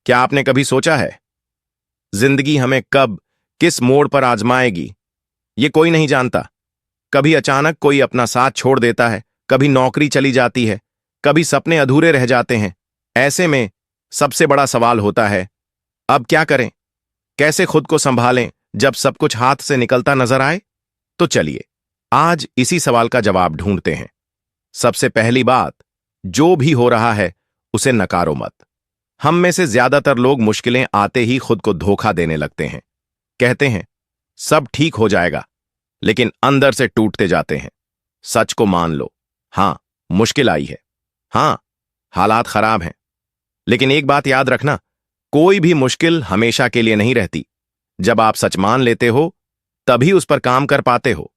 क्या आपने कभी सोचा है जिंदगी हमें कब किस मोड़ पर आजमाएगी? ये कोई नहीं जानता। कभी अचानक कोई अपना साथ छोड़ देता है, कभी नौकरी चली जाती है, कभी सपने अधूरे रह जाते हैं। ऐसे में सबसे बड़ा सवाल होता है, अब क्या करें? कैसे खुद को संभालें जब सब कुछ हाथ से निकलता नजर आए? तो चलिए आज इसी सवाल का जवाब ढूंढते हैं। सबसे पहली बात, जो भी हो रहा है उसे नकारो मत। हम में से ज्यादातर लोग मुश्किलें आते ही खुद को धोखा देने लगते हैं। कहते हैं सब ठीक हो जाएगा, लेकिन अंदर से टूटते जाते हैं। सच को मान लो, हां मुश्किल आई है, हां हालात खराब हैं, लेकिन एक बात याद रखना, कोई भी मुश्किल हमेशा के लिए नहीं रहती। जब आप सच मान लेते हो तभी उस पर काम कर पाते हो।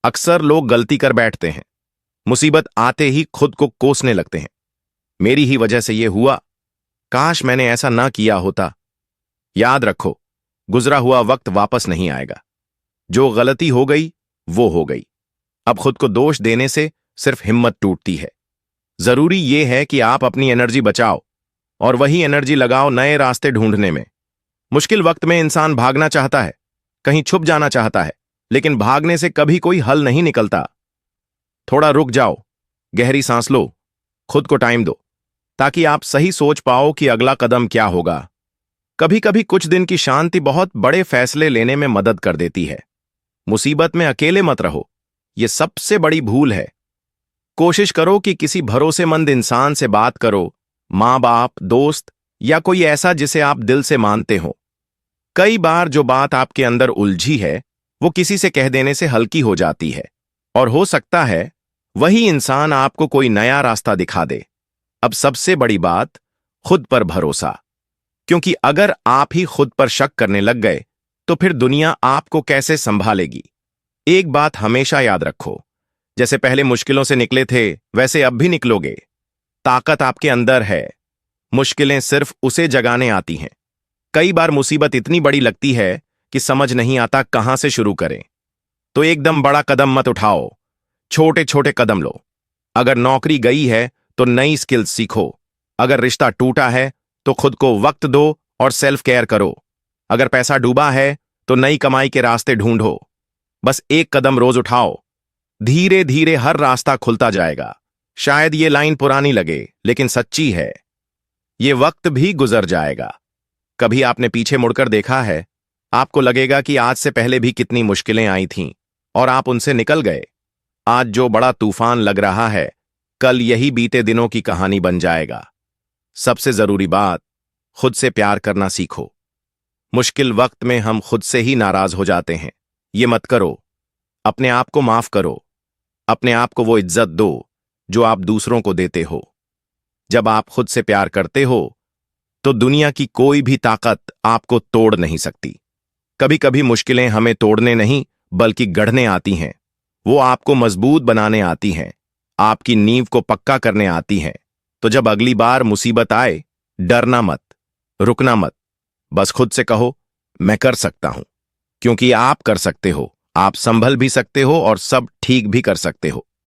अक्सर लोग गलती कर बैठते हैं, मुसीबत आते ही खुद को कोसने लगते हैं। मेरी ही वजह से यह हुआ, काश मैंने ऐसा ना किया होता। याद रखो, गुजरा हुआ वक्त वापस नहीं आएगा। जो गलती हो गई वो हो गई। अब खुद को दोष देने से सिर्फ हिम्मत टूटती है। जरूरी यह है कि आप अपनी एनर्जी बचाओ और वही एनर्जी लगाओ नए रास्ते ढूंढने में। मुश्किल वक्त में इंसान भागना चाहता है, कहीं छुप जाना चाहता है, लेकिन भागने से कभी कोई हल नहीं निकलता। थोड़ा रुक जाओ, गहरी सांस लो, खुद को टाइम दो, ताकि आप सही सोच पाओ कि अगला कदम क्या होगा। कभी कभी कुछ दिन की शांति बहुत बड़े फैसले लेने में मदद कर देती है। मुसीबत में अकेले मत रहो, यह सबसे बड़ी भूल है। कोशिश करो कि किसी भरोसेमंद इंसान से बात करो, मां बाप, दोस्त या कोई ऐसा जिसे आप दिल से मानते हो। कई बार जो बात आपके अंदर उलझी है वो किसी से कह देने से हल्की हो जाती है, और हो सकता है वही इंसान आपको कोई नया रास्ता दिखा दे। अब सबसे बड़ी बात, खुद पर भरोसा, क्योंकि अगर आप ही खुद पर शक करने लग गए तो फिर दुनिया आपको कैसे संभालेगी? एक बात हमेशा याद रखो, जैसे पहले मुश्किलों से निकले थे वैसे अब भी निकलोगे। ताकत आपके अंदर है, मुश्किलें सिर्फ उसे जगाने आती हैं। कई बार मुसीबत इतनी बड़ी लगती है कि समझ नहीं आता कहां से शुरू करें। तो एकदम बड़ा कदम मत उठाओ, छोटे छोटे कदम लो। अगर नौकरी गई है तो नई स्किल्स सीखो। अगर रिश्ता टूटा है तो खुद को वक्त दो और सेल्फ केयर करो। अगर पैसा डूबा है तो नई कमाई के रास्ते ढूंढो। बस एक कदम रोज उठाओ, धीरे धीरे हर रास्ता खुलता जाएगा। शायद ये लाइन पुरानी लगे, लेकिन सच्ची है। ये वक्त भी गुजर जाएगा। कभी आपने पीछे मुड़कर देखा है? आपको लगेगा कि आज से पहले भी कितनी मुश्किलें आई थीं और आप उनसे निकल गए। आज जो बड़ा तूफान लग रहा है, कल यही बीते दिनों की कहानी बन जाएगा। सबसे जरूरी बात, खुद से प्यार करना सीखो। मुश्किल वक्त में हम खुद से ही नाराज हो जाते हैं। ये मत करो। अपने आप को माफ करो। अपने आप को वो इज्जत दो जो आप दूसरों को देते हो। जब आप खुद से प्यार करते हो तो दुनिया की कोई भी ताकत आपको तोड़ नहीं सकती। कभी कभी मुश्किलें हमें तोड़ने नहीं बल्कि गढ़ने आती हैं। वो आपको मजबूत बनाने आती हैं, आपकी नींव को पक्का करने आती हैं। तो जब अगली बार मुसीबत आए, डरना मत, रुकना मत। बस खुद से कहो, मैं कर सकता हूं, क्योंकि आप कर सकते हो। आप संभल भी सकते हो और सब ठीक भी कर सकते हो।